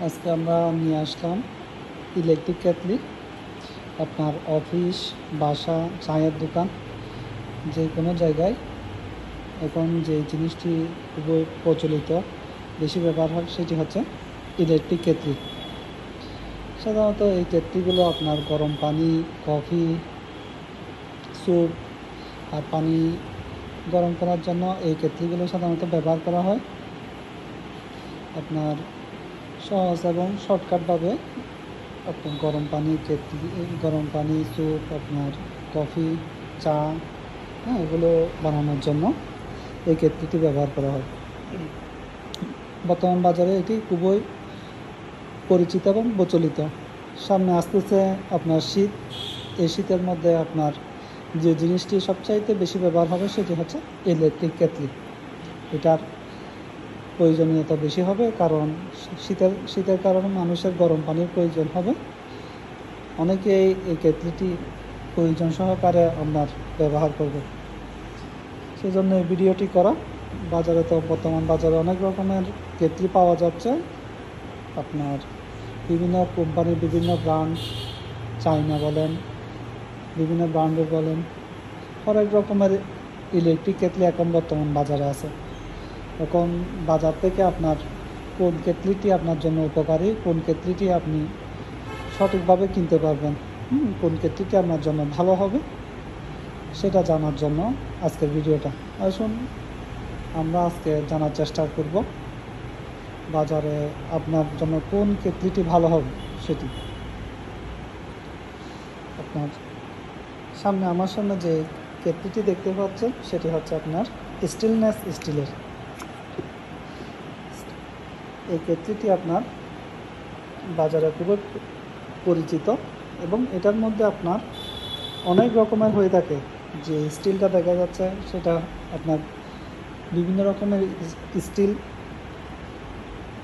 আজকে আমরা নিয়ে আসলাম ইলেকট্রিক কেটলি। আপনার অফিস, বাসা, চায়ের দোকান, যে কোনো জায়গায় এখন যে জিনিসটি খুবই প্রচলিত, বেশি ব্যবহার হয়, সেটি হচ্ছে ইলেকট্রিক কেটলি। সাধারণত এই কেটলিগুলো আপনার গরম পানি, কফি, স্যুপ আর পানি গরম করার জন্য এই কেটলিগুলো সাধারণত ব্যবহার করা হয়। আপনার সহজ এবং শর্টকাটভাবে আপনার গরম পানি, স্যুপ, আপনার কফি, চা, এগুলো বানানোর জন্য এই কেটলিটি ব্যবহার করা হয়। বর্তমান বাজারে এটি খুবই পরিচিত এবং প্রচলিত। সামনে আসতেছে আপনার শীত। এই শীতের মধ্যে আপনার যে জিনিসটি সবচাইতে বেশি ব্যবহার হবে সেটি হচ্ছে ইলেকট্রিক কেটলি। এটার প্রয়োজনীয়তা বেশি হবে, কারণ শীতের কারণে মানুষের গরম পানির প্রয়োজন হবে। অনেকেই এই কেটলিটি প্রয়োজন সহকারে আপনার ব্যবহার করবে, সেজন্য এই ভিডিওটি করা। বর্তমান বাজারে অনেক রকমের কেটলি পাওয়া যাচ্ছে। আপনার বিভিন্ন কোম্পানির বিভিন্ন ব্র্যান্ড, চায়না বলেন, বিভিন্ন ব্র্যান্ডের বলেন, অনেক রকমের ইলেকট্রিক কেটলি এখন বর্তমান বাজারে আছে। এখন বাজার থেকে আপনার কোন কেটলিটি আপনার জন্য উপকারী, কোন কেটলিটি আপনি সঠিকভাবে কিনতে পারবেন, কোন কেটলিটি আপনার জন্য ভালো হবে, সেটা জানার জন্য আজকের ভিডিওটা। আসুন আমরা আজকে জানার চেষ্টা করব বাজারে আপনার জন্য কোন কেটলিটি ভালো হবে সেটি। আমার সামনে যে কেটলিটি দেখতে পাচ্ছেন সেটি হচ্ছে আপনার স্টেনলেস স্টিলের। এই কেটলিটি আপনার বাজারে খুবই পরিচিত এবং এটার মধ্যে আপনার অনেক রকমের হয়ে থাকে। যে স্টিলটা দেখা যাচ্ছে সেটা আপনার বিভিন্ন রকমের স্টিল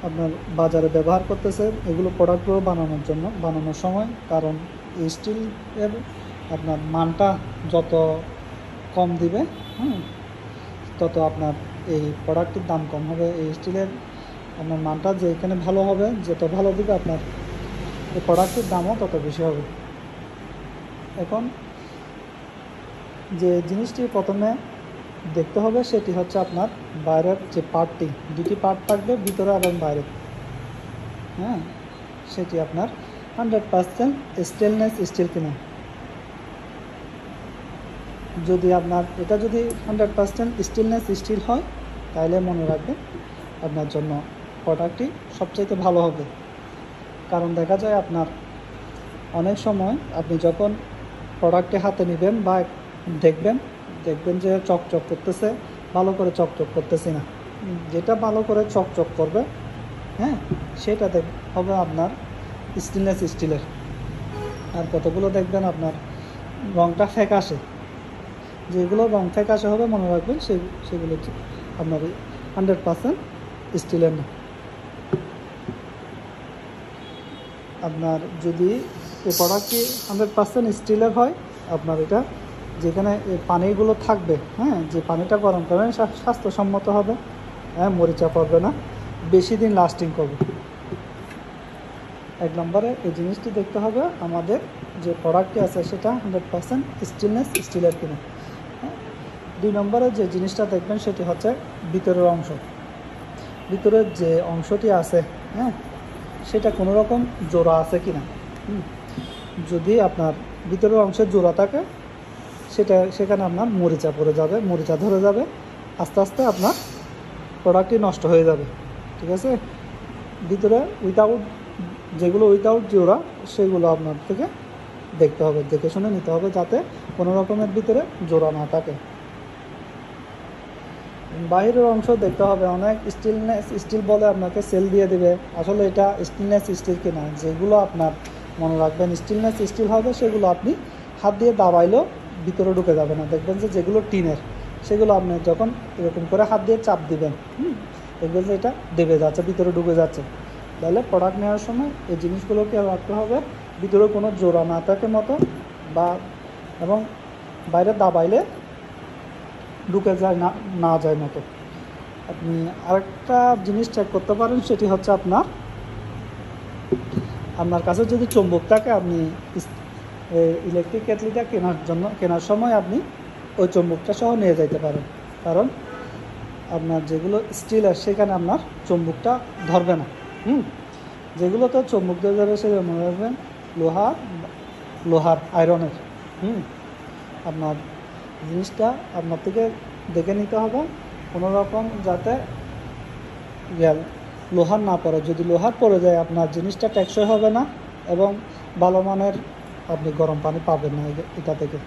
আপনার বাজারে ব্যবহার করতেছে এগুলো প্রোডাক্টগুলো বানানোর সময়। কারণ এই স্টিলের আপনার মানটা যত কম দিবে তত আপনার এই প্রোডাক্টের দাম কম হবে। এই স্টিলের আপনার মানটা যে এখানে ভালো হবে, যত ভালো দিবে আপনার এই প্রোডাক্টের দামও তত বেশি হবে। এখন যে জিনিসটি প্রথমে দেখতে হবে সেটি হচ্ছে আপনার বাইরের যে পার্টটি, দুটি পার্ট থাকবে ভিতরে এবং বাইরে। সেটি আপনার 100% স্টেনলেস স্টিল কিনা। যদি আপনার এটা যদি 100% স্টেনলেস স্টিল হয়, তাহলে মনে রাখবেন আপনার জন্য প্রোডাক্টটি সবচাইতে ভালো হবে। কারণ দেখা যায় আপনার অনেক সময় আপনি যখন প্রোডাক্টটি হাতে নেবেন বা দেখবেন যে চকচক করতেছে, ভালো করে চকচক করতেছে না। যেটা ভালো করে চকচক করবে সেটা হবে আপনার স্টেনলেস স্টিলের। আর কতগুলো দেখবেন আপনার রঙটা ফ্যাকাশে, যেগুলো রং ফ্যাকাশে হবে মনে রাখবেন সেগুলো আপনার 100% স্টিলের না। আপনার যদি এই প্রোডাক্টটি 100% স্টিলের হয়, আপনার এটা যেখানে পানিগুলো থাকবে, যে পানিটা গরম করবেন স্বাস্থ্যসম্মত হবে, মরিচা পড়বে না, বেশি দিন লাস্টিং করবে। এক নম্বরে এই জিনিসটি দেখতে হবে আমাদের যে প্রোডাক্টটি আছে সেটা 100% স্টেনলেস স্টিলের কিনা। 2 নম্বরে যে জিনিসটা দেখবেন সেটি হচ্ছে ভিতরের অংশ। ভিতরের যে অংশটি আছে সেটা কোনো রকম জোড়া আছে কিনা। যদি আপনার ভিতরের অংশে জোড়া থাকে সেখানে আপনার মরিচা পড়ে যাবে, মরিচা ধরে যাবে, আস্তে আস্তে আপনার প্রোডাক্টটি নষ্ট হয়ে যাবে। ঠিক আছে, ভিতরে যেগুলো উইথাউট জোড়া সেগুলো আপনার থেকে দেখতে হবে, দেখে শুনে নিতে হবে যাতে কোনো রকমের ভিতরে জোড়া না থাকে। বাইরের অংশ দেখতে হবে। অনেক স্টেনলেস স্টিল বলে আপনাকে সেল দিয়ে দেবে, আসলে এটা স্টেনলেস স্টিল কিনা। যেগুলো আপনার মনে রাখবেন স্টেনলেস স্টিল হবে সেগুলো আপনি হাত দিয়ে দাবাইলেও ভিতরে ঢুকে যাবে না। দেখবেন যে যেগুলো টিনের সেগুলো আপনি যখন এরকম করে হাত দিয়ে চাপ দিবেন দেখবেন যে এটা দেবে যাচ্ছে, ভিতরে ঢুকে যাচ্ছে। তাহলে প্রোডাক্ট নেওয়ার সময় এই জিনিসগুলোকে রাখতে হবে ভিতরে কোনো জোড়া না থাকে মতো, এবং বাইরে দাবাইলে ঢুকে না যায় মতো। আপনি আরেকটা জিনিস চেক করতে পারেন, সেটি হচ্ছে আপনার আপনার কাছে যদি চুম্বক থাকে, আপনি ইলেকট্রিক কেটলিটা কেনার সময় আপনি ওই চুম্বকটা সহ নিয়ে যেতে পারেন, কারণ আপনার যেগুলো স্টিলের সেখানে আপনার চুম্বকটা ধরবে না। যেগুলোতে চুম্বক দিয়ে যাবে সেগুলো মনে রাখবেন লোহার আয়রনের। আপনার জিনিসটা আপনার থেকে দেখে নিতে হবে কোনো রকম যাতে লোহার না পড়ে। যদি লোহার পড়ে যায় আপনার জিনিসটা টেকসই হবে না এবং ভালো মানের আপনি গরম পানি পাবেন না এটা থেকে।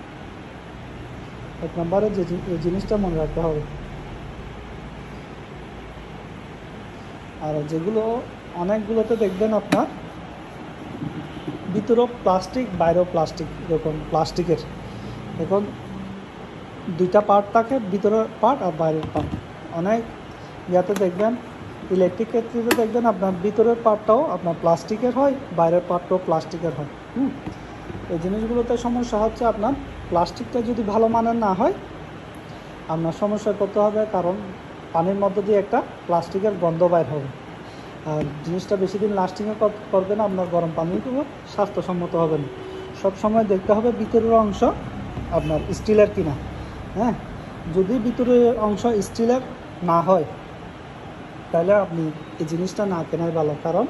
এক নম্বরে এই জিনিসটা মনে রাখতে হবে। আর যেগুলো অনেকগুলোতে দেখবেন আপনার ভিতরেও প্লাস্টিক বাইরেও প্লাস্টিক, এরকম প্লাস্টিকের এখন দুইটা পার্ট থাকে, ভিতরের পার্ট আর বাইরের পার্ট। অনেক ইয়াতে দেখবেন ইলেকট্রিক ক্ষেত্রে দেখবেন আপনার ভিতরের পার্টটাও আপনার প্লাস্টিকের হয়, বাইরের পার্টটাও প্লাস্টিকের হয়। এই জিনিসগুলোতে সমস্যা হচ্ছে আপনার প্লাস্টিকটা যদি ভালো মানের না হয় আপনার সমস্যা করতে হবে, কারণ পানির মধ্যে দিয়ে একটা প্লাস্টিকের গন্ধ বাইর হবে। আর জিনিসটা বেশি দিন লাস্টিংও করবে না, আপনার গরম পানিগুলো স্বাস্থ্যসম্মত হবে না। সবসময় দেখতে হবে ভিতরের অংশ আপনার স্টিলের কিনা। যদি ভিতরের অংশ স্টিলের না হয় তাহলে আপনি এই জিনিসটা না কেনাই ভালো, কারণ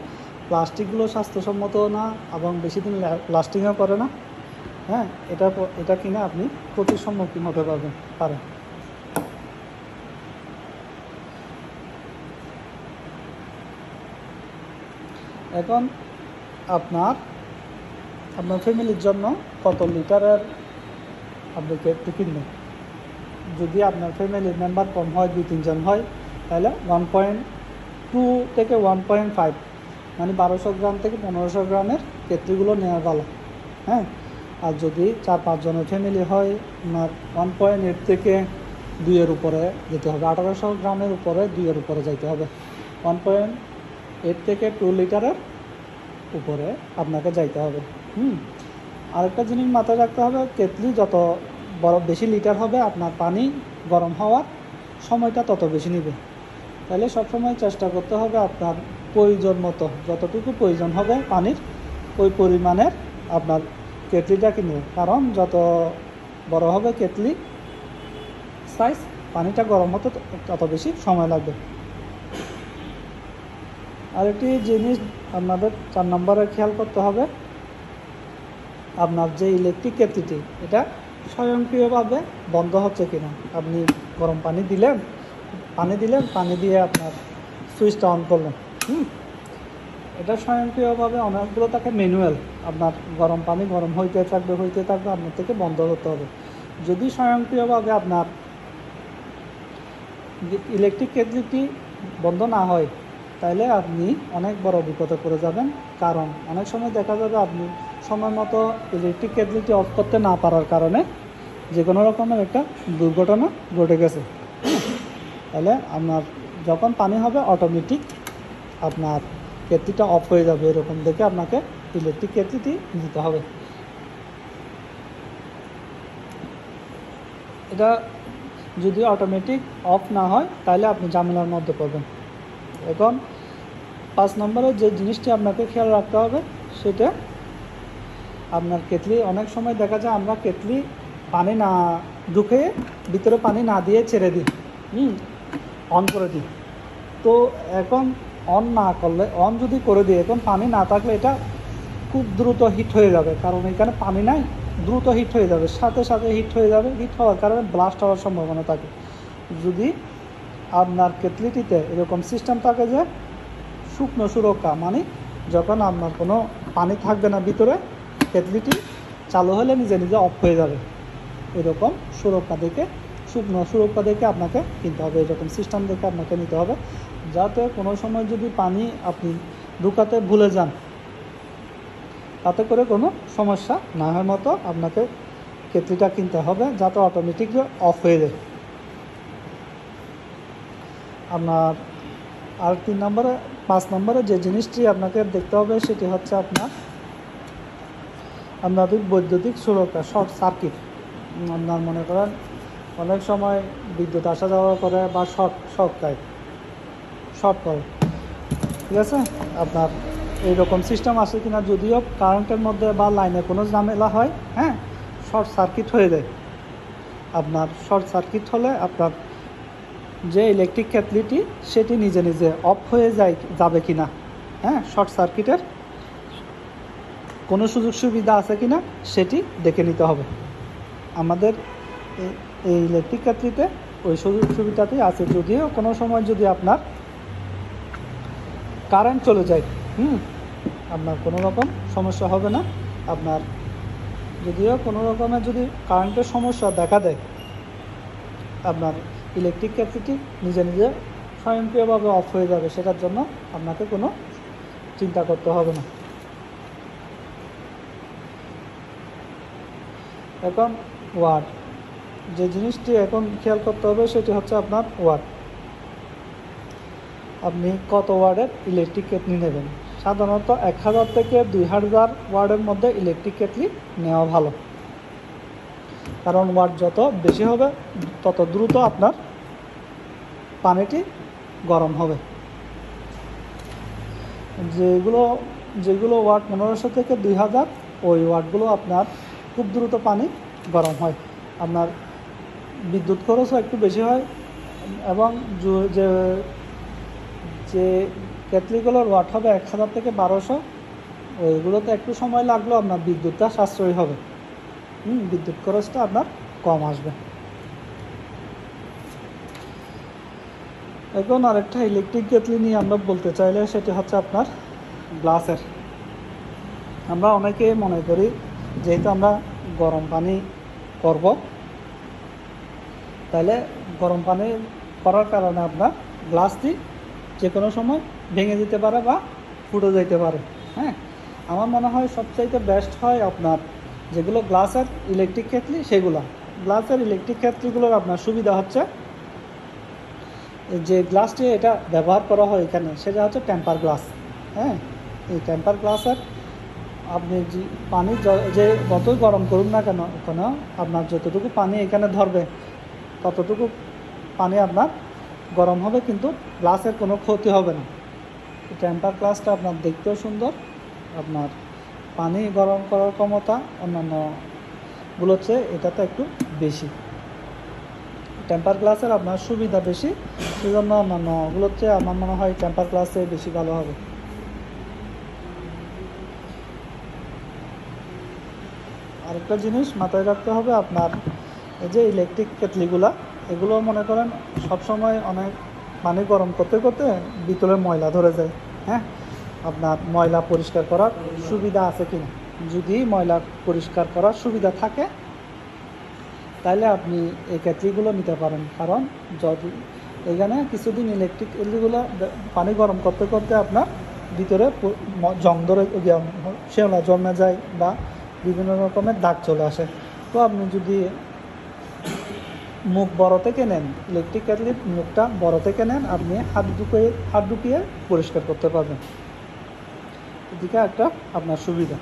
প্লাস্টিকগুলো স্বাস্থ্যসম্মত না এবং বেশি দিন লাস্টিংও করে না। এটা কিনে আপনি ক্ষতির সম্মুখীন হতে পারেন। এখন আপনার ফ্যামিলির জন্য কত লিটারের আপনি কেটলি কিনবেন। যদি আপনার ফ্যামিলির মেম্বার কম হয়, 2-3 জন হয়, তাহলে 1.2 থেকে 1.5 মানে 1200 গ্রাম থেকে 1500 গ্রামের কেটলিগুলো নেওয়া ভালো। আর যদি 4-5 জনের ফ্যামিলি হয় আপনার 1.8 থেকে 2-এর উপরে যেতে হবে, 1800 গ্রামের উপরে 2-এর উপরে যাইতে হবে। 1.8 থেকে 2 লিটারের উপরে আপনাকে যাইতে হবে। আরেকটা জিনিস মাথায় রাখতে হবে, কেটলি যত বেশি লিটার হবে আপনার পানি গরম হওয়ার সময়টা তত বেশি নেবে। তাহলে সবসময় চেষ্টা করতে হবে আপনার প্রয়োজন মতো যতটুকু প্রয়োজন হবে পানির ওই পরিমাণের আপনার কেটলিটা কিনবে, কারণ যত বড় হবে কেটলি সাইজ পানিটা গরম হতে তত বেশি সময় লাগবে। আরেকটি জিনিস আপনাদের 4 নম্বরে খেয়াল করতে হবে, আপনার যে ইলেকট্রিক কেটলিটি এটা স্বয়ংক্রিয়ভাবে বন্ধ হচ্ছে কিনা। আপনি গরম পানি দিলেন, পানি দিয়ে আপনার সুইচটা অন করলেন, এটা স্বয়ংক্রিয়ভাবে অনেকগুলো থাকে ম্যানুয়াল, আপনার গরম পানি গরম হইতে থাকবে আপনার থেকে বন্ধ হতে হবে। যদি স্বয়ংক্রিয়ভাবে আপনার ইলেকট্রিক কেটলিটি বন্ধ না হয় তাহলে আপনি অনেক বড় বিপদে পড়ে যাবেন, কারণ অনেক সময় দেখা যাবে আপনি সময় মতো ইলেকট্রিক কেটলিটি অফ করতে না পারার কারণে যে কোনো রকমের একটা দুর্ঘটনা ঘটে গেছে। তাহলে আপনার যখন পানি হবে অটোমেটিক আপনার কেটলিটা অফ হয়ে যাবে, এরকম দেখে আপনাকে ইলেকট্রিক কেটলিটি নিতে হবে। এটা যদি অটোমেটিক অফ না হয় তাহলে আপনি ঝামেলার মধ্যে পড়বেন। এখন 5 নম্বরে যে জিনিসটি আপনাকে খেয়াল রাখতে হবে সেটা আপনার কেটলি, অনেক সময় দেখা যায় আমরা কেটলি পানি না ঢুকে ভিতরে পানি না দিয়ে ছেড়ে দিই, অন করে দিই। তো এখন অন না করলে, অন যদি করে দিই, এখন পানি না থাকলে এটা খুব দ্রুত হিট হয়ে যাবে, কারণ এখানে পানি নাই, দ্রুত হিট হয়ে যাবে, সাথে সাথে হিট হয়ে যাবে। হিট হওয়ার কারণে ব্লাস্ট হওয়ার সম্ভাবনা থাকে। যদি আপনার কেটলিটিতে এরকম সিস্টেম থাকে যে শুকনো সুরক্ষা, মানে যখন আপনার কোনো পানি থাকবে না ভিতরে, কেটলিটি চালু হলে নিজে নিজে অফ হয়ে যাবে, এরকম সুরক্ষা দেখে, শুকনো সুরক্ষা দেখে আপনাকে কিনতে হবে। এরকম সিস্টেম দেখে আপনাকে নিতে হবে, যাতে কোনো সময় যদি পানি আপনি ঢুকাতে ভুলে যান তাতে করে কোনো সমস্যা না হয় মতো আপনাকে কেটলিটা কিনতে হবে, যাতে অটোমেটিকলি অফ হয়ে যায়। আপনার আর 5 নম্বরে যে জিনিসটি আপনাকে দেখতে হবে সেটি হচ্ছে আপনাদের বৈদ্যুতিক সুরক্ষা, শর্ট সার্কিট। আপনার মনে করেন অনেক সময় বিদ্যুৎ আসা যাওয়া করে বা শর্ট করে, ঠিক আছে। আপনার এইরকম সিস্টেম আছে কিনা, যদিও কারেন্টের মধ্যে বা লাইনে কোনো ঝামেলা হয়, হ্যাঁ, শর্ট সার্কিট হয়ে যায়। আপনার শর্ট সার্কিট হলে আপনার যে ইলেকট্রিক কেটলিটি সেটি নিজে নিজে অফ হয়ে যাবে কিনা, হ্যাঁ, শর্ট সার্কিটের কোনো সুযোগ সুবিধা আছে কিনা সেটি দেখে নিতে হবে। আমাদের এই ইলেকট্রিক কেটলিতে ওই সুযোগ সুবিধাটি আছে। যদিও কোনো সময় যদি আপনার কারেন্ট চলে যায়, আপনার কোনো রকম সমস্যা হবে না। আপনার যদিও কোনো রকমের যদি কারেন্টের সমস্যা দেখা দেয়, আপনার ইলেকট্রিক কেটলিটি নিজে নিজে স্বয়ংক্রিয়ভাবে অফ হয়ে যাবে, সেটার জন্য আপনাকে কোনো চিন্তা করতে হবে না। এখন ওয়াট, যে জিনিসটি এখন খেয়াল করতে হবে সেটি হচ্ছে আপনার ওয়াট। আপনি কত ওয়ার্ডের ইলেকট্রিক কেটলি নেবেন? সাধারণত 1000 থেকে 2000 ওয়ার্ডের মধ্যে ইলেকট্রিক কেটলি নেওয়া ভালো, কারণ ওয়াট যত বেশি হবে তত দ্রুত আপনার পানিটি গরম হবে। যেগুলো ওয়াট 1500 থেকে 2000, ওই ওয়াটগুলো আপনার খুব দ্রুত পানি গরম হয়। আপনার বিদ্যুৎ খরচও একটু বেশি হয়, এবং যে কেটলিগুলোর ওয়াট হবে 1000 থেকে 1200, ওইগুলোতে একটু সময় লাগলেও আপনার বিদ্যুৎটা সাশ্রয়ী হবে, বিদ্যুৎ খরচটা আপনার কম আসবে। এখন আরেকটা ইলেকট্রিক কেটলি নিয়ে আমরা বলতে চাইলে সেটি হচ্ছে আপনার গ্লাসের। আমরা অনেকেই মনে করি যেহেতু আমরা গরম পানি করব, তাহলে গরম পানি করার কারণে আপনার গ্লাসটি যে কোনো সময় ভেঙে যেতে পারে বা ফুটে যেতে পারে। হ্যাঁ, আমার মনে হয় সবচাইতে বেস্ট হয় আপনার যেগুলো গ্লাসের ইলেকট্রিক কেটলি, গ্লাসের ইলেকট্রিক কেটলিগুলোর আপনার সুবিধা হচ্ছে যে গ্লাসটি এটা ব্যবহার করা হয় এখানে, সেটা হচ্ছে টেম্পার গ্লাস। হ্যাঁ, এই টেম্পার গ্লাসের আপনি যে পানি যে যতই গরম করুন না কেন, আপনার যতটুকু পানি এখানে ধরবে ততটুকু পানি আপনার গরম হবে, কিন্তু গ্লাসের কোনো ক্ষতি হবে না। টেম্পার গ্লাসটা আপনার দেখতেও সুন্দর, আপনার পানি গরম করার ক্ষমতা অন্যান্যগুলোর চেয়ে এটাতে একটু বেশি। টেম্পার গ্লাসের আপনার সুবিধা বেশি, সেজন্য অন্যান্যগুলোর চেয়ে আমার মনে হয় টেম্পার গ্লাসে বেশি ভালো হবে। আরেকটা জিনিস মাথায় রাখতে হবে, আপনার এই যে ইলেকট্রিক কেটলিগুলো, এগুলো মনে করেন সবসময় অনেক পানি গরম করতে করতে ভিতরে ময়লা ধরে যায়। হ্যাঁ, আপনার ময়লা পরিষ্কার করার সুবিধা আছে কিনা, যদি ময়লা পরিষ্কার করার সুবিধা থাকে তাহলে আপনি এই কেটলিগুলো নিতে পারেন। কারণ যদি এখানে কিছুদিন ইলেকট্রিক কেটলিগুলো পানি গরম করতে করতে আপনার ভিতরে জং ধরে শ্যাওলা জমে যায় বা বিভিন্ন রকমের দাগ চলে আসে, তো আপনি যদি মুখ বড় থেকে নেন, ইলেকট্রিক কেটলির মুখটা বড় থেকে নেন, আপনি হাত ঢুকিয়ে পরিষ্কার করতে পারবেন। এদিকে একটা আপনার সুবিধা।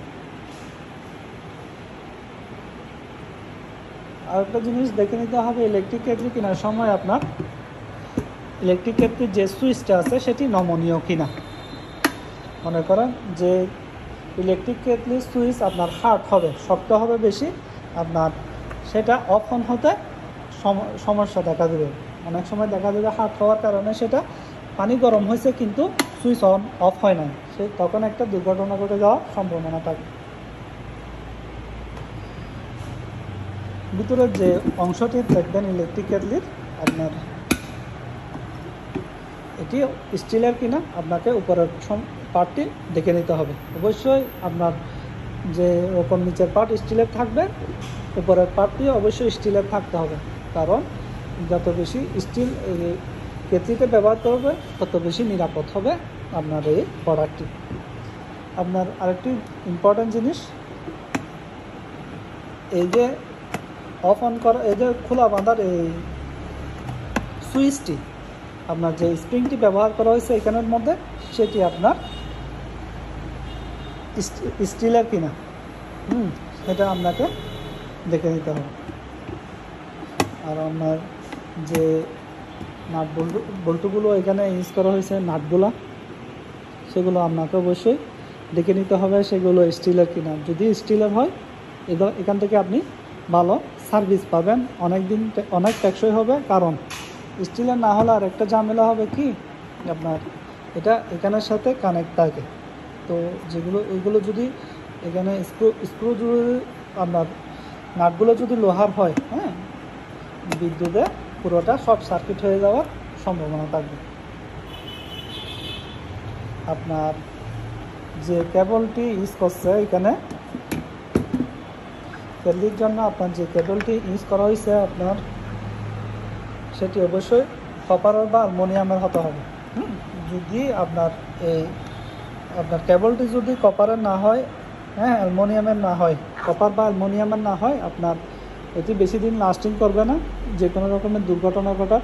আর একটা জিনিস দেখে নিতে হবে, ইলেকট্রিক কেটলি কেনার সময় আপনার ইলেকট্রিক কেটলির যে সুইচটা আছে সেটি নমনীয় কিনা। মনে করেন যে ইলেকট্রিক কেটলির সুইচ আপনার হার্ড হবে, শক্ত হবে বেশি, আপনার সেটা অফ অন হতে সমস্যা দেখা দেবে। অনেক সময় দেখা যাবে হার্ড হওয়ার কারণে সেটা পানি গরম হয়েছে কিন্তু সুইচ অফ হয় না, তখন একটা দুর্ঘটনা ঘটে যাওয়ার সম্ভাবনা থাকে। ভিতরের যে অংশটি দেখবেন ইলেকট্রিক কেটলির, আপনার এটি স্টিলের কিনা আপনাকে উপরের পার্টটি দেখে নিতে হবে। অবশ্যই আপনার যে রকম নিচের পার্ট স্টিলের থাকবে, উপরের পার্টটি অবশ্যই স্টিলের থাকতে হবে, কারণ যত বেশি স্টিল কেটলিতে ব্যবহার করবে তত বেশি নিরাপদ হবে আপনার এই প্রোডাক্টটি। আপনার আরেকটি ইম্পর্ট্যান্ট জিনিস, এই যে অফ অন করা, এই যে খোলা বাঁধার এই সুইচটি, আপনার যে স্প্রিংটি ব্যবহার করা হয়েছে এখানের মধ্যে, সেটি আপনার স্টিলের কিনা সেটা আপনাকে দেখে নিতে হবে। আর আপনার যে বল্টুগুলো এখানে ইউজ করা হয়েছে, নাটগুলা, সেগুলো আপনাকে অবশ্যই দেখে নিতে হবে সেগুলো স্টিলের কিনা। যদি স্টিলের হয় এখান থেকে আপনি ভালো সার্ভিস পাবেন, অনেক টেকসই হবে। কারণ স্টিলের না হলে আর একটা ঝামেলা হবে কি, আপনার এটা এখানের সাথে কানেক্ট থাকে। তো ওইগুলো যদি এখানে স্ক্রু যদি আপনার নাটগুলো যদি লোহার হয়, হ্যাঁ, বিদ্যুতে পুরোটা শর্ট সার্কিট হয়ে যাওয়ার সম্ভাবনা থাকবে। আপনার যে কেবলটি ইউজ করছে এখানে কেটলির জন্য, আপনার যে কেবলটি ইউজ করা হয়েছে আপনার সেটি অবশ্যই কপারের বা অ্যালুমিনিয়ামের হতে হবে। যদি আপনার কেবলটি যদি কপারের না হয়, হ্যাঁ, অ্যালুমিনিয়ামের না হয়, কপার বা অ্যালুমিনিয়ামের না হয়, আপনার এটি বেশি দিন লাস্টিং করবে না, যে কোনো রকমের দুর্ঘটনা ঘটার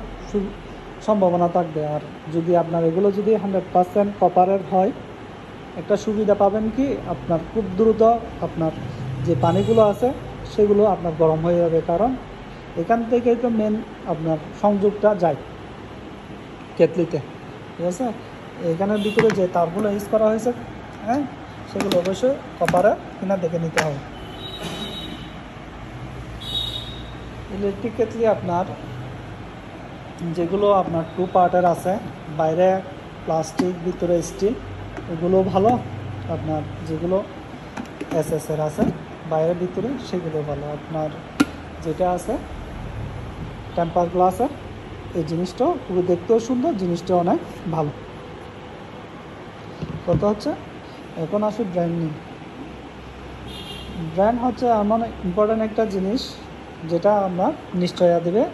সম্ভাবনা থাকবে। আর যদি আপনার এগুলো যদি 100% কপারের হয়, একটা সুবিধা পাবেন কি, আপনার খুব দ্রুত আপনার যে পানিগুলো আছে সেগুলো আপনার গরম হয়ে যাবে। কারণ এখান থেকে তো মেন আপনার সংযোগটা যায় কেটলিতে, ঠিক আছে। এখানের ভিতরে যে তারগুলো ইউজ করা হয়েছে, হ্যাঁ, সেগুলো অবশ্যই কপারের কিনা দেখে নিতে হবে। ইলেকট্রিক কেটলি আপনার যেগুলো আপনার 2 পার্টের আছে, বাইরে প্লাস্টিক ভিতরে স্টিল, ওগুলো ভালো। আপনার যেগুলো এসএসের আছে বাইরের ভিতরে সেগুলো ভালো। আপনার যেটা আছে টেম্পার গ্লাসের, এই জিনিসটাও খুবই দেখতেও সুন্দর, জিনিসটা অনেক ভালো। কত হচ্ছে এখন আসে ব্র্যান্ডিং। ব্র্যান্ড হচ্ছে এমন ইম্পর্ট্যান্ট একটা জিনিস যেটা আপনার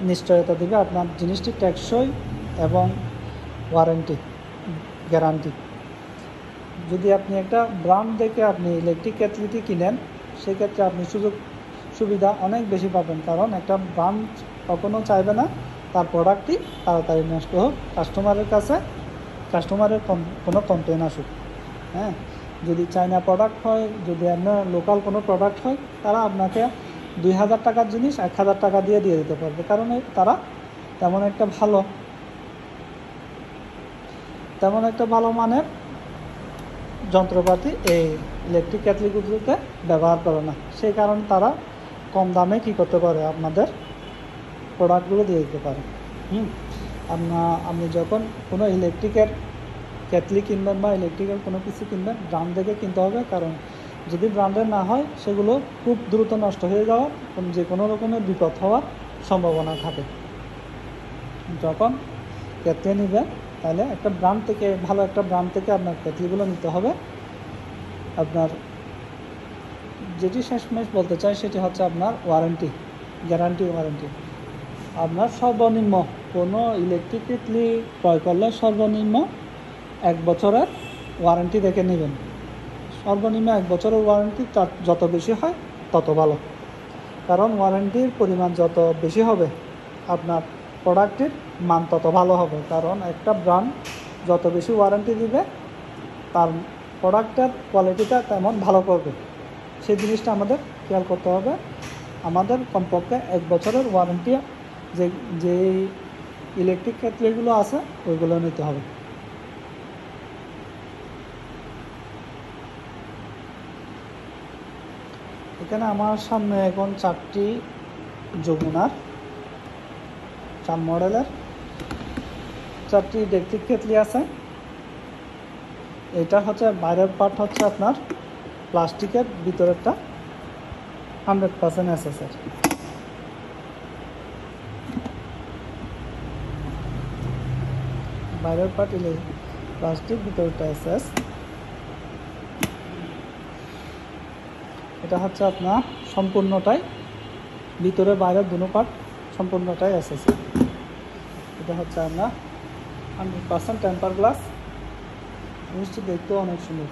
নিশ্চয়তা দেবে আপনার জিনিসটি টেকসই এবং গ্যারান্টি। যদি আপনি একটা ব্র্যান্ড দেখে আপনি ইলেকট্রিক কেটলিটি কিনেন, সেক্ষেত্রে আপনি সুযোগ সুবিধা অনেক বেশি পাবেন। কারণ একটা ব্র্যান্ড কখনো চাইবে না তার প্রোডাক্টটি তাড়াতাড়ি নষ্ট হোক, কাস্টমারের কোনো কমপ্লেন আসুক। হ্যাঁ, যদি চায়না প্রোডাক্ট হয়, যদি আপনার লোকাল কোনো প্রোডাক্ট হয়, তারা আপনাকে 2000 টাকার জিনিস 1000 টাকা দিয়ে দিতে পারবে। কারণ তারা তেমন একটা ভালো মানের যন্ত্রপাতি এই ইলেকট্রিক কেটলিগুলোতে ব্যবহার করে না। সেই কারণে তারা কম দামে কী করতে পারে, আপনাদের প্রোডাক্টগুলো দিয়ে দিতে পারে। আপনি যখন কোনো ইলেকট্রিকের কেটলি কিনবেন বা ইলেকট্রিকের কোনো কিছু কিনবেন, ব্র্যান্ড দেখে কিনতে হবে। কারণ যদি ব্র্যান্ডের না হয়, সেগুলো খুব দ্রুত নষ্ট হয়ে যাওয়ার, যে কোনো রকমের বিপদ হওয়ার সম্ভাবনা থাকে। যখন কেটলি নেবেন, তাহলে ভালো একটা ব্র্যান্ড থেকে আপনার কেটলিগুলো নিতে হবে। আপনার যেটি শেষমেশ বলতে চাই সেটি হচ্ছে আপনার গ্যারান্টি। আপনার সর্বনিম্ন কোনো ইলেকট্রিক কেটলি ক্রয় করলে সর্বনিম্ন 1 বছরের ওয়ারেন্টি দেখে নেবেন। সর্বনিম্ন 1 বছরের ওয়ারেন্টি যত বেশি হয় তত ভালো। কারণ ওয়ারেন্টির পরিমাণ যত বেশি হবে, আপনার প্রোডাক্টের মান তত ভালো হবে। কারণ একটা ব্র্যান্ড যত বেশি ওয়ারেন্টি দিবে, তার প্রোডাক্টের কোয়ালিটিটা তেমন ভালো করবে। সেই জিনিসটা আমাদের খেয়াল করতে হবে। আমাদের কমপক্ষে 1 বছরের ওয়ারেন্টি যে ইলেকট্রিক কেটলিগুলো আছে ওইগুলো নিতে হবে। এখানে আমার সামনে এখন 4টি যমুনার 4 মডেলের 4টি ইলেকট্রিক কেটলি আছে। এটা হচ্ছে বাইরের পার্ট হচ্ছে আপনার প্লাস্টিকের, ভিতরেরটা 100% এসএসের। বাইরের পার্ট প্লাস্টিক, ভিতরেরটা এসএস। এটা হচ্ছে আপনার সম্পূর্ণটাই, ভিতরে বাইরের দুটো পার্ট সম্পূর্ণটাই এসএস। এটা হচ্ছে আপনার 100% টেম্পার গ্লাস। জিনিসটি দেখতেও অনেক সুন্দর।